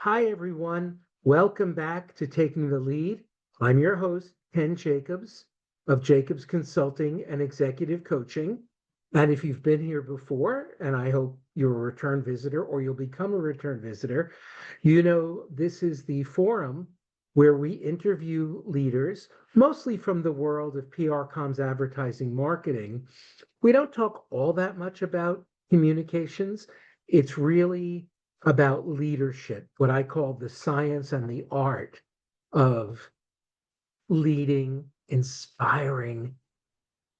Hi, everyone. Welcome back to Taking the Lead. I'm your host, Ken Jacobs of Jacobs Consulting and Executive Coaching. And if you've been here before, and I hope you're a return visitor or you'll become a return visitor, you know this is the forum where we interview leaders, mostly from the world of PR comms advertising marketing. We don't talk all that much about communications. It's really about leadership, what I call the science and the art of leading, inspiring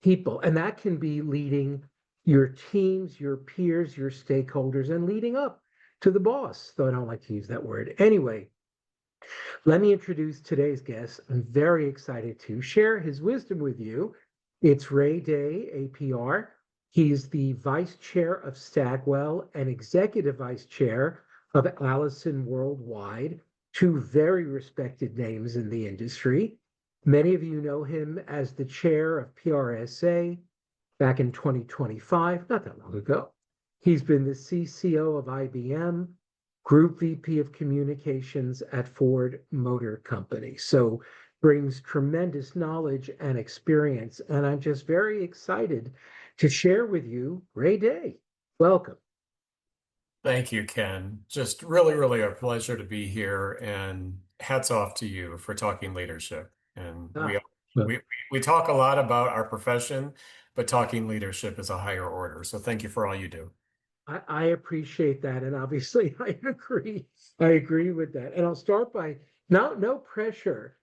people. And that can be leading your teams, your peers, your stakeholders, and leading up to the boss, though I don't like to use that word. Anyway, let me introduce today's guest. I'm very excited to share his wisdom with you. It's Ray Day, APR. He's the vice chair of Stagwell and executive vice chair of Allison Worldwide, two very respected names in the industry. Many of you know him as the chair of PRSA back in 2025, not that long ago. He's been the CCO of IBM, Group VP of Communications at Ford Motor Company. So brings tremendous knowledge and experience. And I'm just very excited to share with you Ray Day. Welcome. Thank you, Ken. Just really a pleasure to be here, and hats off to you for talking leadership. And we Ah, well, we we talk a lot about our profession, but talking leadership is a higher order. So thank you for all you do. I appreciate that. And obviously I agree. I agree with that. And I'll start by no pressure.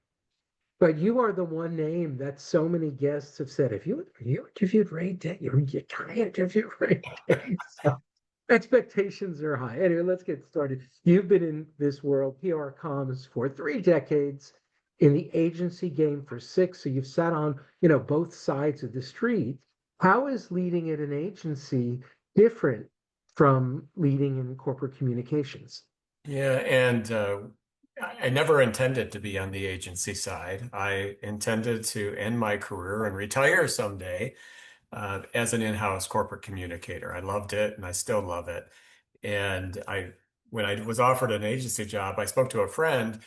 But you are the one name that so many guests have said, if you interviewed Ray Day, you can't interview Ray Day. So expectations are high. Anyway, let's get started. You've been in this world, PR comms, for 3 decades, in the agency game for 6. So you've sat on, both sides of the street. How is leading at an agency different from leading in corporate communications? Yeah, and I never intended to be on the agency side. I intended to end my career and retire someday as an in-house corporate communicator. I loved it, and I still love it. And when I was offered an agency job, I spoke to a friend,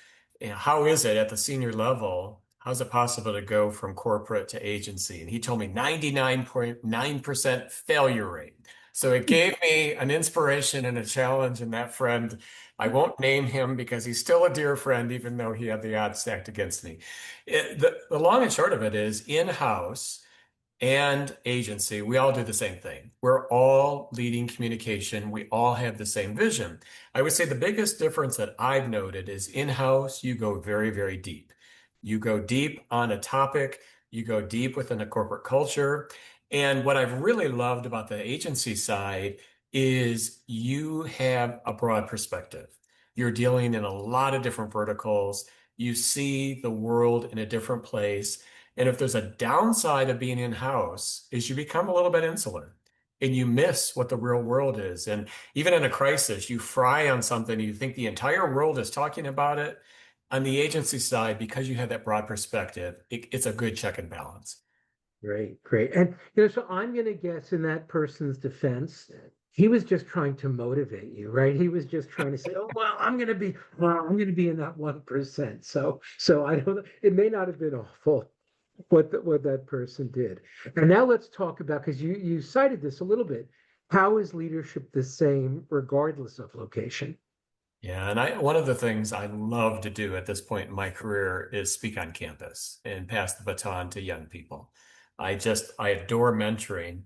how is it at the senior level? How's it possible to go from corporate to agency? And he told me 99.9% failure rate. So it gave me an inspiration and a challenge. And that friend, I won't name him because he's still a dear friend, even though he had the odds stacked against me. The long and short of it is in-house and agency, we all do the same thing. We're all leading communication. We all have the same vision. I would say the biggest difference that I've noted is in-house, you go very deep. You go deep on a topic, you go deep within a corporate culture. And what I've really loved about the agency side is you have a broad perspective. You're dealing in a lot of different verticals. You see the world in a different place. And if there's a downside of being in-house, is you become a little bit insular and you miss what the real world is. And even in a crisis, you fry on something, you think the entire world is talking about it. On the agency side, because you have that broad perspective, it's a good check and balance. Great, great. And so I'm going to guess in that person's defense, he was just trying to motivate you, right? He was just trying to say, "Oh, I'm going to be in that 1%." So I don't know. It may not have been awful what that person did. And now let's talk about, because you cited this a little bit. How is leadership the same regardless of location? Yeah, and one of the things I love to do at this point in my career is speak on campus and pass the baton to young people. I adore mentoring.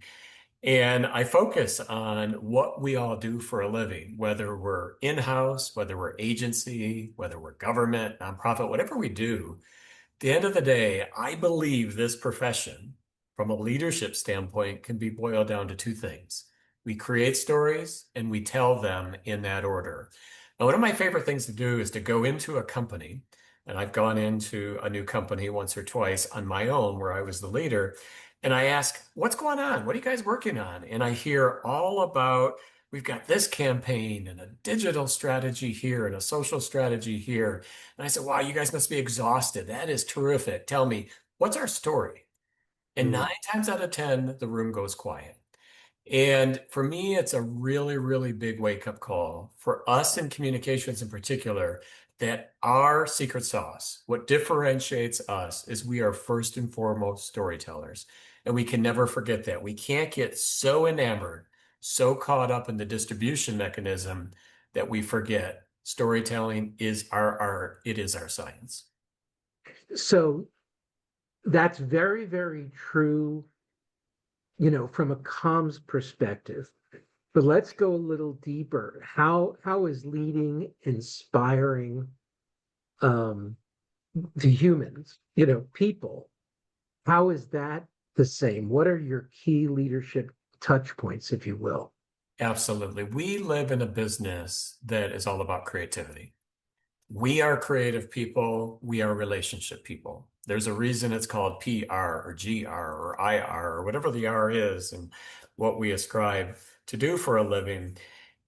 And I focus on what we all do for a living, whether we're in-house, whether we're agency, whether we're government, nonprofit, whatever we do. At the end of the day, I believe this profession, from a leadership standpoint, can be boiled down to two things. We create stories and we tell them in that order. Now, one of my favorite things to do is to go into a company, and I've gone into a new company once or twice on my own where I was the leader, and I ask, what's going on? What are you guys working on? And I hear all about, we've got this campaign and a digital strategy here and a social strategy here. And I said, wow, you guys must be exhausted. That is terrific. Tell me, what's our story? And Mm, 9 times out of 10, the room goes quiet. And for me, it's a really, really big wake-up call for us in communications in particular, that our secret sauce, what differentiates us, is we are first and foremost storytellers. And we can never forget that. We can't get so enamored, so caught up in the distribution mechanism that we forget storytelling is our art, it is our science. So that's very, very true, from a comms perspective. But let's go a little deeper. How is leading inspiring um the humans, people? How is that the same? What are your key leadership touch points, if you will? Absolutely. We live in a business that is all about creativity. We are creative people. We are relationship people. There's a reason it's called PR or GR or IR or whatever the R is and what we ascribe to do for a living.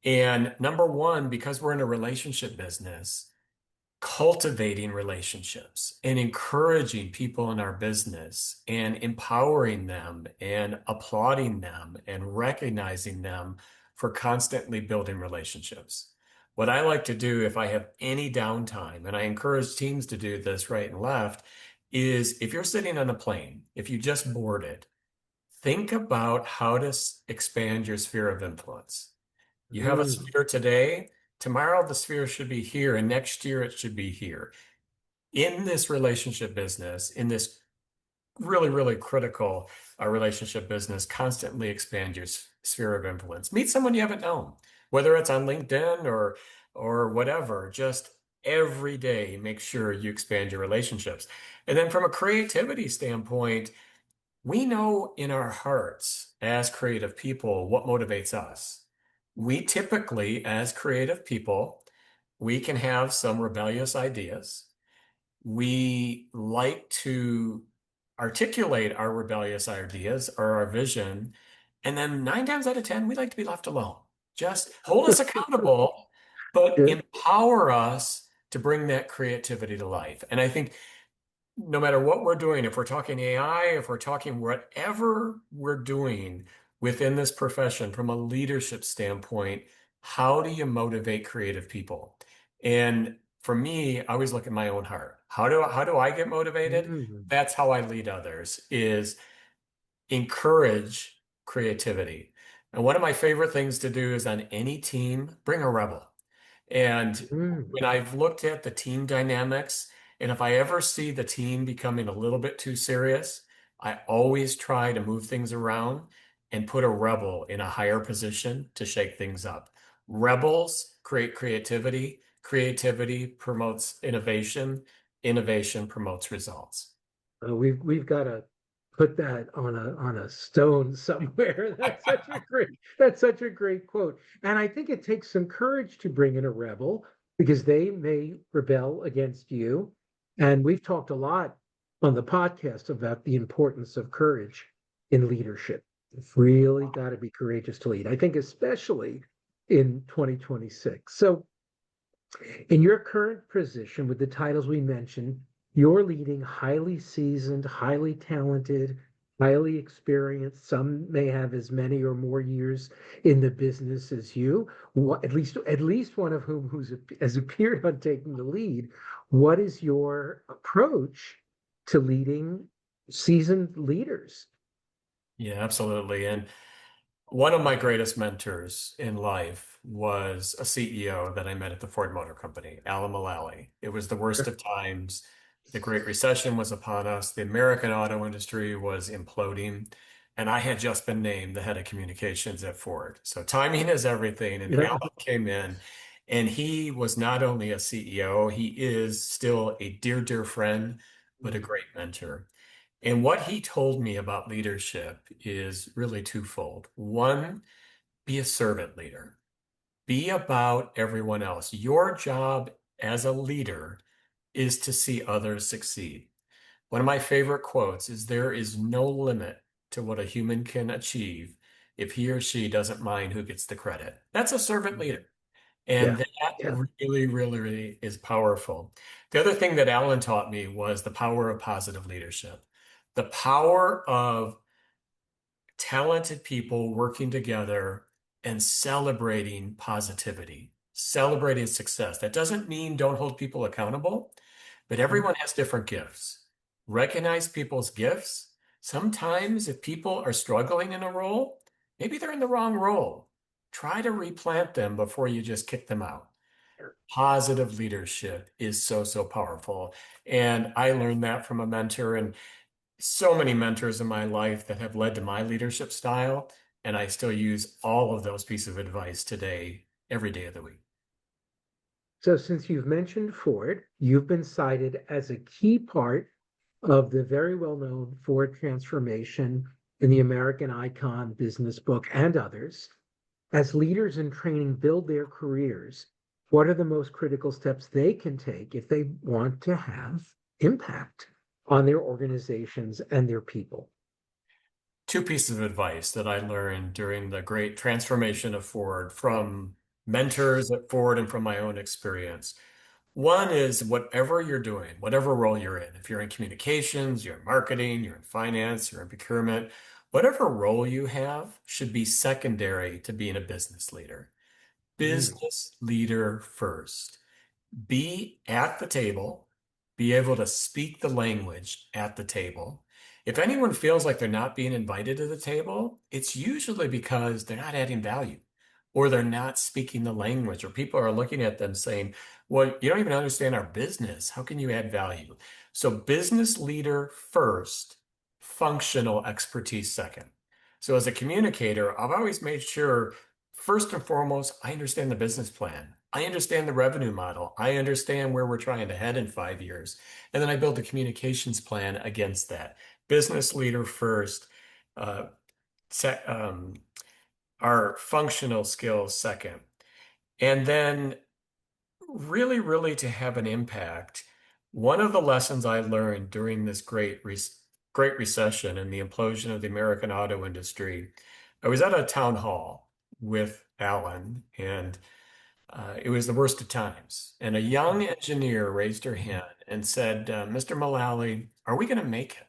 And number one, because we're in a relationship business, cultivating relationships and encouraging people in our business and empowering them and applauding them and recognizing them for constantly building relationships. What I like to do if I have any downtime, and I encourage teams to do this right and left, is if you're sitting on a plane, if you just boarded, think about how to expand your sphere of influence. You have a Mm, sphere today. Tomorrow, the sphere should be here, and next year, it should be here. In this relationship business, in this really, really critical relationship business, constantly expand your sphere of influence. Meet someone you haven't known, whether it's on LinkedIn or whatever. Just every day, make sure you expand your relationships. And then from a creativity standpoint, we know in our hearts as creative people what motivates us. We typically, as creative people, we can have some rebellious ideas. We like to articulate our rebellious ideas or our vision. And then 9 times out of 10, we like to be left alone. Just hold us accountable, but yeah. empower us to bring that creativity to life. And I think no matter what we're doing, if we're talking AI, if we're talking whatever we're doing within this profession from a leadership standpoint, how do you motivate creative people? And for me, I always look at my own heart. How do I get motivated? Mm, That's how I lead others, is encourage creativity. And one of my favorite things to do is on any team, bring a rebel. And mm. when I've looked at the team dynamics, and if I ever see the team becoming a little bit too serious, I always try to move things around and put a rebel in a higher position to shake things up. Rebels create creativity, creativity promotes innovation, innovation promotes results. We've got to put that on a stone somewhere. That's such a great quote. And I think it takes some courage to bring in a rebel because they may rebel against you. And we've talked a lot on the podcast about the importance of courage in leadership. You've really got to be courageous to lead. I think especially in 2026. So in your current position with the titles we mentioned, you're leading highly seasoned, highly talented, highly experienced. Some may have as many or more years in the business as you. At least one of whom has appeared on Taking the Lead. What is your approach to leading seasoned leaders? Yeah, absolutely. And one of my greatest mentors in life was a CEO that I met at the Ford Motor Company, Alan Mulally. It was the worst of times. The Great Recession was upon us. The American auto industry was imploding. And I had just been named the head of communications at Ford. So timing is everything. And Yeah. Alan came in, and he was not only a CEO, he is still a dear, dear friend, but a great mentor. And what he told me about leadership is really twofold. One, be a servant leader. Be about everyone else. Your job as a leader is to see others succeed. One of my favorite quotes is, there is no limit to what a human can achieve if he or she doesn't mind who gets the credit. That's a servant leader. And Yeah. that Yeah. really, really, really is powerful. The other thing that Alan taught me was the power of positive leadership, the power of talented people working together and celebrating positivity, celebrating success. That doesn't mean don't hold people accountable, but everyone has different gifts. Recognize people's gifts. Sometimes if people are struggling in a role, maybe they're in the wrong role. Try to replant them before you just kick them out. Positive leadership is so, so powerful. And I learned that from a mentor and so many mentors in my life that have led to my leadership style. And I still use all of those pieces of advice today, every day of the week. So since you've mentioned Ford, you've been cited as a key part of the very well-known Ford transformation in the American Icon business book and others. As leaders in training build their careers, what are the most critical steps they can take if they want to have impact on their organizations and their people? Two pieces of advice that I learned during the great transformation of Ford from mentors at Ford and from my own experience. One is whatever you're doing, whatever role you're in, if you're in communications, you're in marketing, you're in finance, you're in procurement, whatever role you have should be secondary to being a business leader. Mm. Business leader first. Be at the table, be able to speak the language at the table. If anyone feels like they're not being invited to the table, it's usually because they're not adding value or they're not speaking the language, or people are looking at them saying, well, you don't even understand our business. How can you add value? So, business leader first, functional expertise second. So, as a communicator, I've always made sure, first and foremost, I understand the business plan. I understand the revenue model. I understand where we're trying to head in 5 years. And then I build a communications plan against that. Business leader first, uh, se- um, our functional skills second. And then really, really to have an impact, one of the lessons I learned during this great recession and the implosion of the American auto industry, I was at a town hall with Alan, and it was the worst of times. And a young engineer raised her hand and said, Mr. Mulally, are we going to make it?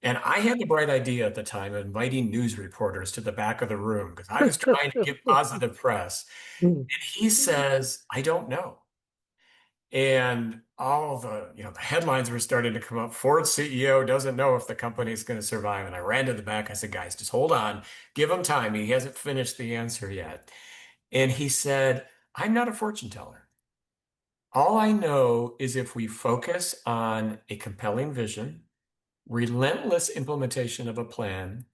And I had the bright idea at the time of inviting news reporters to the back of the room because I was trying to get positive press. And he says, I don't know. And all the headlines were starting to come up. Ford CEO doesn't know if the company is going to survive. And I ran to the back. I said, guys, just hold on. Give him time. He hasn't finished the answer yet. And he said, I'm not a fortune teller. All I know is if we focus on a compelling vision, relentless implementation of a plan,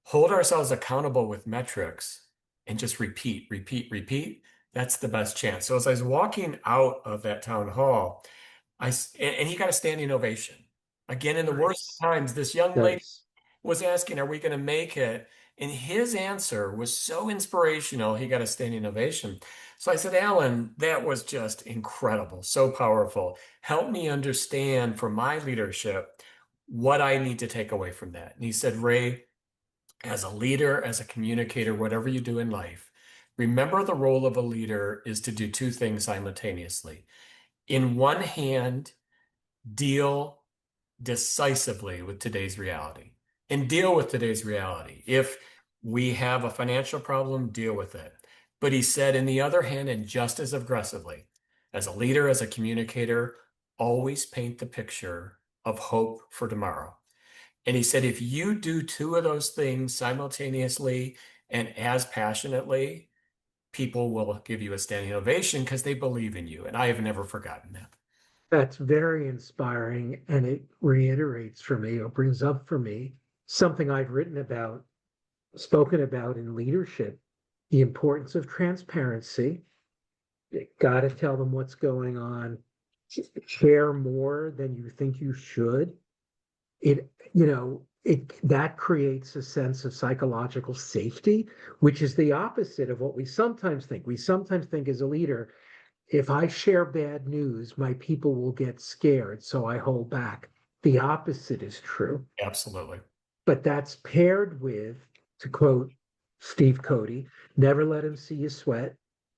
hold ourselves accountable with metrics, and just repeat, repeat, repeat, that's the best chance. So as I was walking out of that town hall, and he got a standing ovation. Again, in the worst of Nice. times, this young lady Nice. was asking, are we going to make it? And his answer was so inspirational, he got a standing ovation. So I said, Alan, that was just incredible, so powerful. Help me understand for my leadership what I need to take away from that. And he said, Ray, as a leader, as a communicator, whatever you do in life, remember the role of a leader is to do two things simultaneously. In one hand, deal decisively with today's reality and deal with today's reality. If we have a financial problem, deal with it. But he said, in the other hand, and just as aggressively, as a leader, as a communicator, always paint the picture of hope for tomorrow. And he said, if you do two of those things simultaneously and as passionately, people will give you a standing ovation because they believe in you. And I have never forgotten that. That's very inspiring, and it reiterates for me, or brings up for me, something I've written about, spoken about in leadership, the importance of transparency. You got to tell them what's going on, share more than you think you should. It that creates a sense of psychological safety, which is the opposite of what we sometimes think. We sometimes think as a leader, if I share bad news, my people will get scared, so I hold back. The opposite is true. Absolutely. But that's paired with, to quote Steve Cody, never let him see you sweat,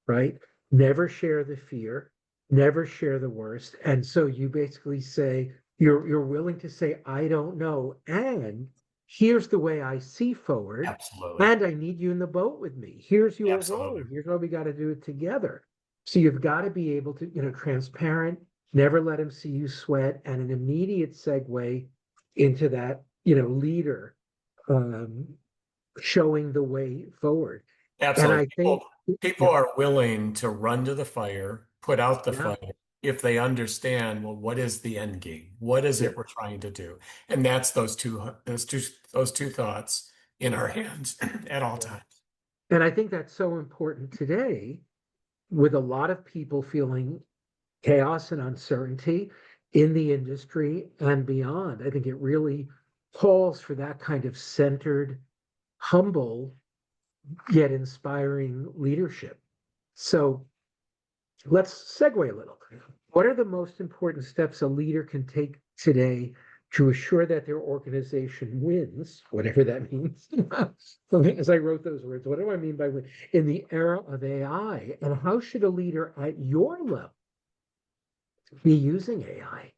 right? Never share the fear, never share the worst. And so you basically say, you're willing to say, I don't know, and here's the way I see forward, Absolutely. and I need you in the boat with me. Here's your Absolutely. role. Here's how we got to do it together. So you've got to be able to, transparent, never let him see you sweat, and an immediate segue into that, leader um, showing the way forward. And Absolutely. I think, People yeah, are willing to run to the fire, put out the yeah, fire, if they understand, well, what is the end game? What is yeah, it we're trying to do? And that's those two thoughts in our hands at all yeah. times. And I think that's so important today with a lot of people feeling chaos and uncertainty in the industry and beyond. I think it really calls for that kind of centered, humble, yet inspiring leadership. So let's segue a little. What are the most important steps a leader can take today to assure that their organization wins, whatever that means? As I wrote those words, what do I mean by win? In the era of AI, and how should a leader at your level be using AI?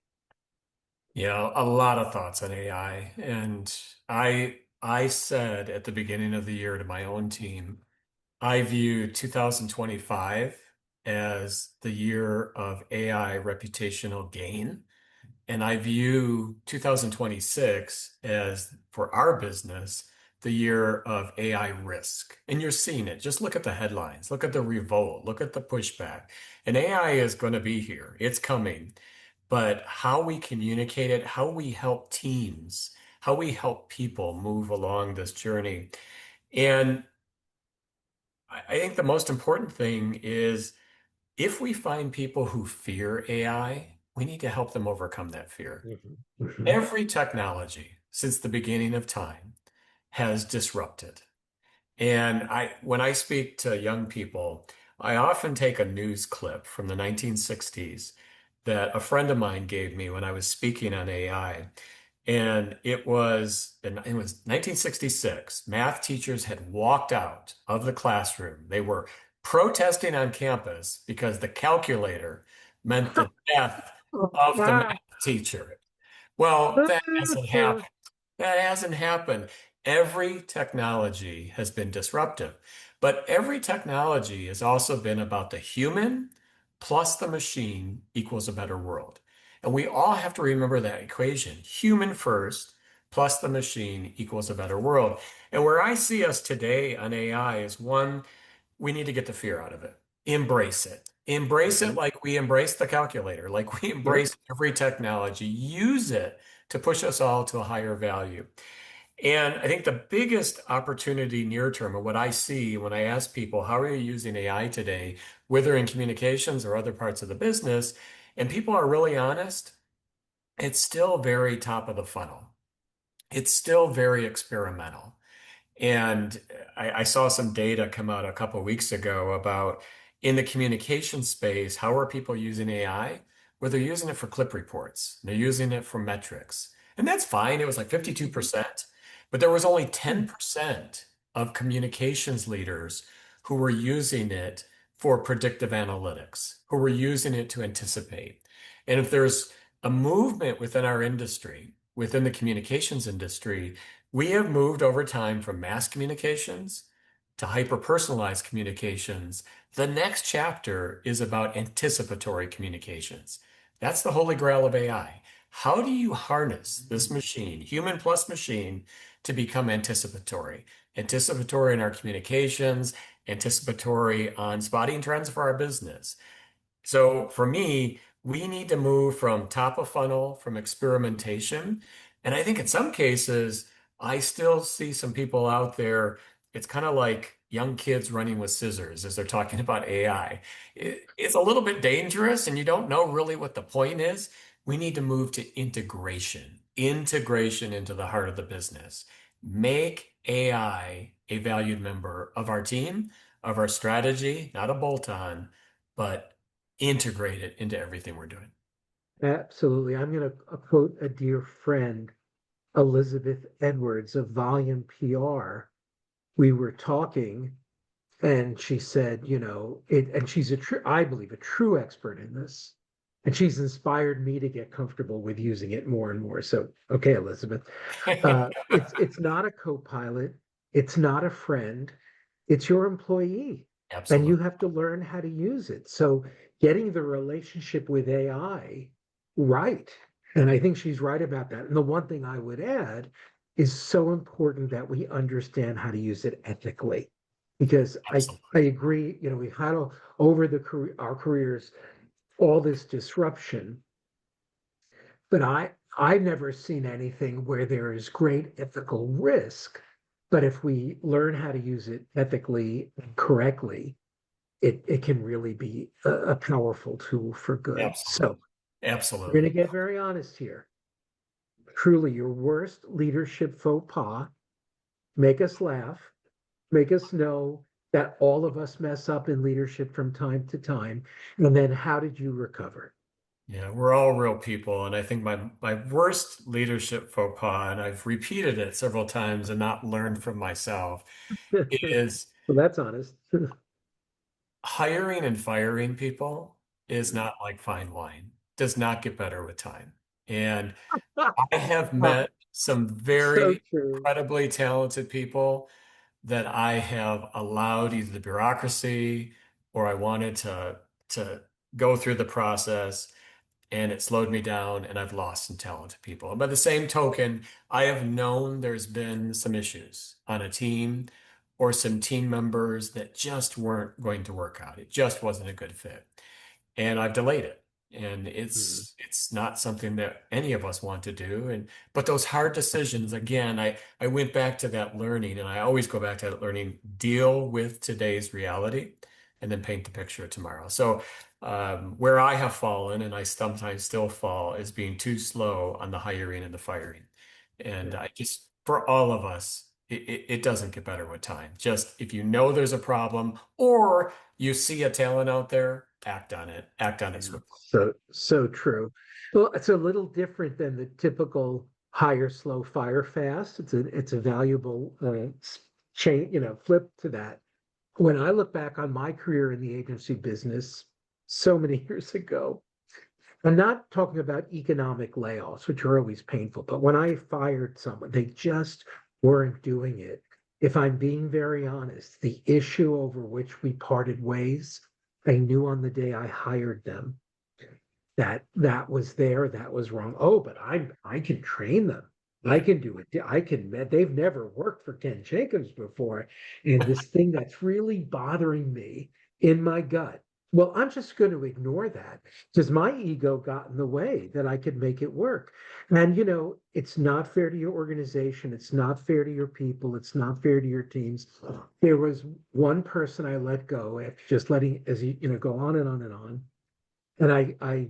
Yeah, a lot of thoughts on AI. And I said at the beginning of the year to my own team, I view 2025 as the year of AI reputational gain. And I view 2026 as, for our business, the year of AI risk. And you're seeing it. Just look at the headlines, look at the revolt, look at the pushback. And AI is going to be here. It's coming. But how we communicate it, how we help teams, how we help people move along this journey. And I think the most important thing is if we find people who fear AI, we need to help them overcome that fear. Mhm, mhm, Every technology since the beginning of time has disrupted. And when I speak to young people, I often take a news clip from the 1960s that a friend of mine gave me when I was speaking on AI. And it was 1966. Math teachers had walked out of the classroom. They were protesting on campus because the calculator meant the death of the Ah, math teacher. Well, that hasn't happened. That hasn't happened. Every technology has been disruptive, but every technology has also been about the human plus the machine equals a better world. And we all have to remember that equation. Human first plus the machine equals a better world. And where I see us today on AI is one, we need to get the fear out of it. Embrace it. Embrace it mhm. like we embrace the calculator, like we Yep. embrace every technology. Use it to push us all to a higher value. And I think the biggest opportunity near term, and what I see when I ask people, how are you using AI today, whether in communications or other parts of the business, and people are really honest, it's still very top of the funnel. It's still very experimental. And I saw some data come out a couple of weeks ago about in the communication space, how are people using AI? Well, they're using it for clip reports. They're using it for metrics. And that's fine. It was like 52%. But there was only 10% of communications leaders who were using it for predictive analytics, who were using it to anticipate. And if there's a movement within our industry, within the communications industry, we have moved over time from mass communications to hyper-personalized communications. The next chapter is about anticipatory communications. That's the holy grail of AI. How do you harness this machine, human plus machine, to become anticipatory? Anticipatory in our communications, anticipatory on spotting trends for our business. So for me, we need to move from top of funnel, from experimentation. And I think in some cases, I still see some people out there. It's kind of like young kids running with scissors as they're talking about AI. It's a little bit dangerous and you don't know really what the point is. We need to move to integration into the heart of the business. Make AI a valued member of our team, of our strategy, not a bolt-on, but integrate it into everything we're doing. Absolutely. I'm going to quote a dear friend, Elizabeth Edwards of Volume PR. We were talking, and she said, and she's I believe, a true expert in this. And she's inspired me to get comfortable with using it more and more. So, okay, Elizabeth, it's not a co-pilot, it's not a friend, it's your employee, and you Absolutely. have to learn how to use it. So, getting the relationship with AI right, and I think she's right about that. And the one thing I would add is so important that we understand how to use it ethically, because I Absolutely. agree. You know, we had over our careers all this disruption, but I've never seen anything where there is great ethical risk. But if we learn how to use it ethically and correctly, it can really be a powerful tool for good. Absolutely. So we're going to Absolutely. get very honest here. Truly, your worst leadership faux pas, make us laugh, make us know that all of us mess up in leadership from time to time. And then how did you recover? Yeah, we're all real people. And I think my worst leadership faux pas, and I've repeated it several times and not learned from myself, is Well, that's honest. hiring and firing people is not like fine wine, does not get better with time. And I have met some So very true. incredibly talented people that I have allowed either the bureaucracy or I wanted to go through the process and it slowed me down and I've lost some talented people. And by the same token, I have known there's been some issues on a team or some team members that just weren't going to work out. It just wasn't a good fit and I've delayed it. And Mm. it's not something that any of us want to do. And but those hard decisions, again, I went back to that learning, and I always go back to that learning, deal with today's reality, and then paint the picture of tomorrow. So where I have fallen, and I sometimes still fall, is being too slow on the hiring and the firing. And Yeah. I just, for all of us, it doesn't get better with time. Just if you know there's a problem or you see a talent out there, act on it Yeah. swiftly. So true. Well, it's a little different than the typical hire slow, fire fast. It's a valuable change, flip to that. When I look back on my career in the agency business so many years ago, I'm not talking about economic layoffs, which are always painful, but when I fired someone, they just weren't doing it. If I'm being very honest, the issue over which we parted ways, I knew on the day I hired them that that was there, that was wrong. Oh, but I can train them. I Yeah, can do it. I can. They've never worked for Ken Jacobs before, and this thing that's really bothering me in my gut. Well, I'm just going to ignore that because my ego got in the way that I could make it work. And it's not fair to your organization. It's not fair to your people. It's not fair to your teams. There was one person I let go after just letting, as go on and on and on. And I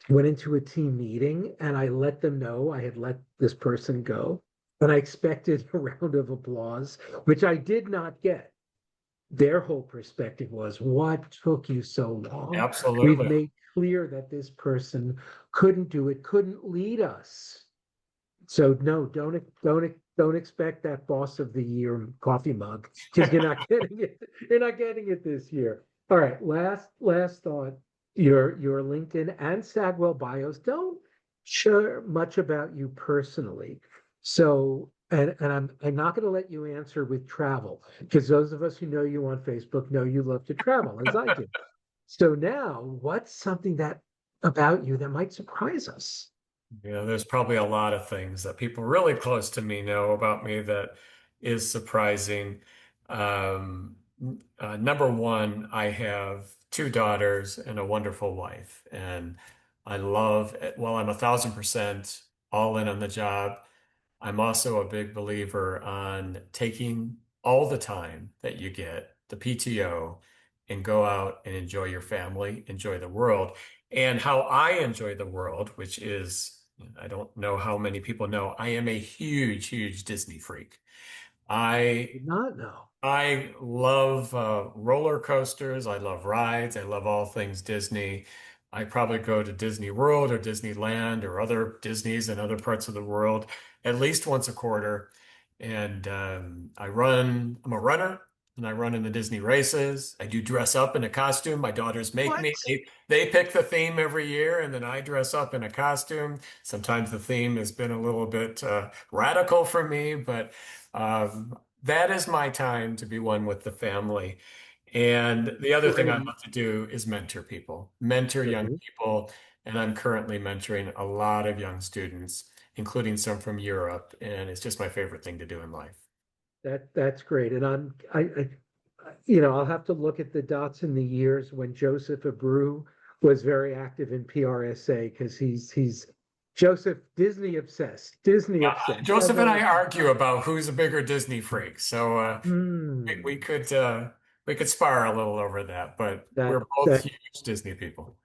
went into a team meeting and I let them know I had let this person go. And I expected a round of applause, which I did not get. Their whole perspective was, what took you so long? We've absolutely. made clear that this person couldn't do it, couldn't lead us. So no, don't expect that boss of the year coffee mug because you're not getting it. You're not getting it this year. All right, last thought. Your LinkedIn and Stagwell bios don't share much about you personally. So and I'm not going to let you answer with travel because those of us who know you on Facebook know you love to travel as I do. So now, what's something that about you that might surprise us? There's probably a lot of things that people really close to me know about me that is surprising. Um, Number one, I have two daughters and a wonderful wife, and I love it. Well, I'm 1,000% all in on the job. I'm also a big believer on taking all the time that you get, the PTO, and go out and enjoy your family, enjoy the world. And how I enjoy the world, which is, I don't know how many people know, I am a huge, huge Disney freak. I Did not know. I love roller coasters. I love rides. I love all things Disney. I probably go to Disney World or Disneyland or other Disneys in other parts of the world at least once a quarter. And I'm a runner. and I run in the Disney races. I do dress up in a costume. My daughters make What? me. They pick the theme every year, and then I dress up in a costume. Sometimes the theme has been a little bit radical for me, but that is my time to be one with the family. And the other thing I Great. love to do is mentor people, mentor young Great. people. And I'm currently mentoring a lot of young students, including some from Europe. And it's just my favorite thing to do in life. That's great. And I'll have to look at the dots in the years when Joseph Abreu was very active in PRSA because he's Joseph Disney obsessed. I Joseph and I know. argue about who's a bigger Disney freak. So we Hmm. we could spar a little over that, but we're That both that huge Disney people.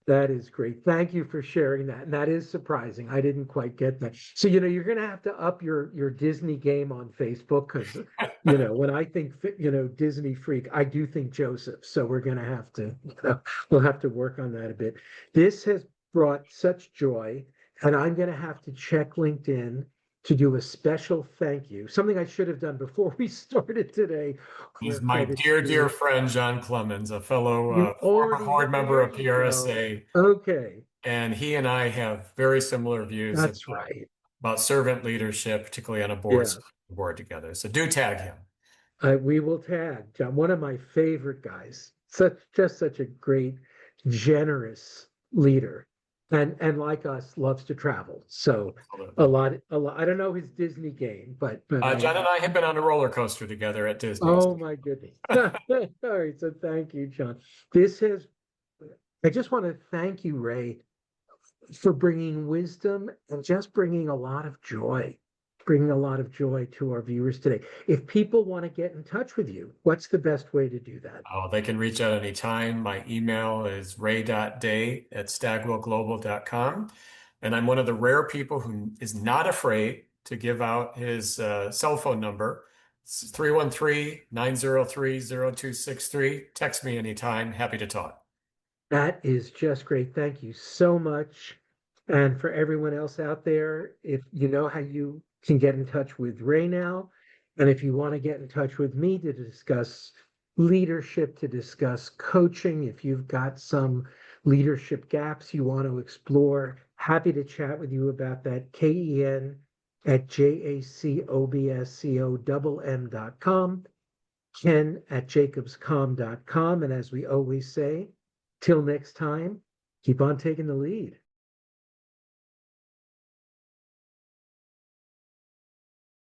That is great. Thank you for sharing that. And that is surprising. I didn't quite get that. So, you're going to have to up your Disney game on Facebook because, when I think, Disney freak, I do think Joseph. So we're going to have to, we'll have to work on that a bit. This has brought such joy, and I'm going to have to check LinkedIn to do a special thank you, something I should have done before we started today. He's Our my credit dear, dear student. friend, John Clemens, a fellow former board member There of you go. PRSA. Okay. And he and I have very similar views That's right. about servant leadership, particularly on a Yeah, board together. So do tag him. we will tag John, one of my favorite guys. Such a great, generous leader, and like us, loves to travel. So Absolutely. a lot. I don't know his Disney game, but John and I have been on a roller coaster together at Disney. oh my goodness. All right, so thank you, John. This has. I just want to thank you, Ray, for bringing wisdom and just bringing a lot of joy to our viewers today. If people want to get in touch with you, what's the best way to do that? Oh, they can reach out anytime. My email is ray.day@stagwellglobal.com. And I'm one of the rare people who is not afraid to give out his cell phone number. It's 313-903-0263. Text me anytime. Happy to talk. That is just great. Thank you so much. And for everyone else out there, if you know how you can get in touch with Ray now, and if you want to get in touch with me to discuss leadership, to discuss coaching, if you've got some leadership gaps you want to explore, happy to chat with you about that. KEN at JACOBSCOMM.com, Ken at jacobscom.com. And as we always say, till next time, keep on taking the lead.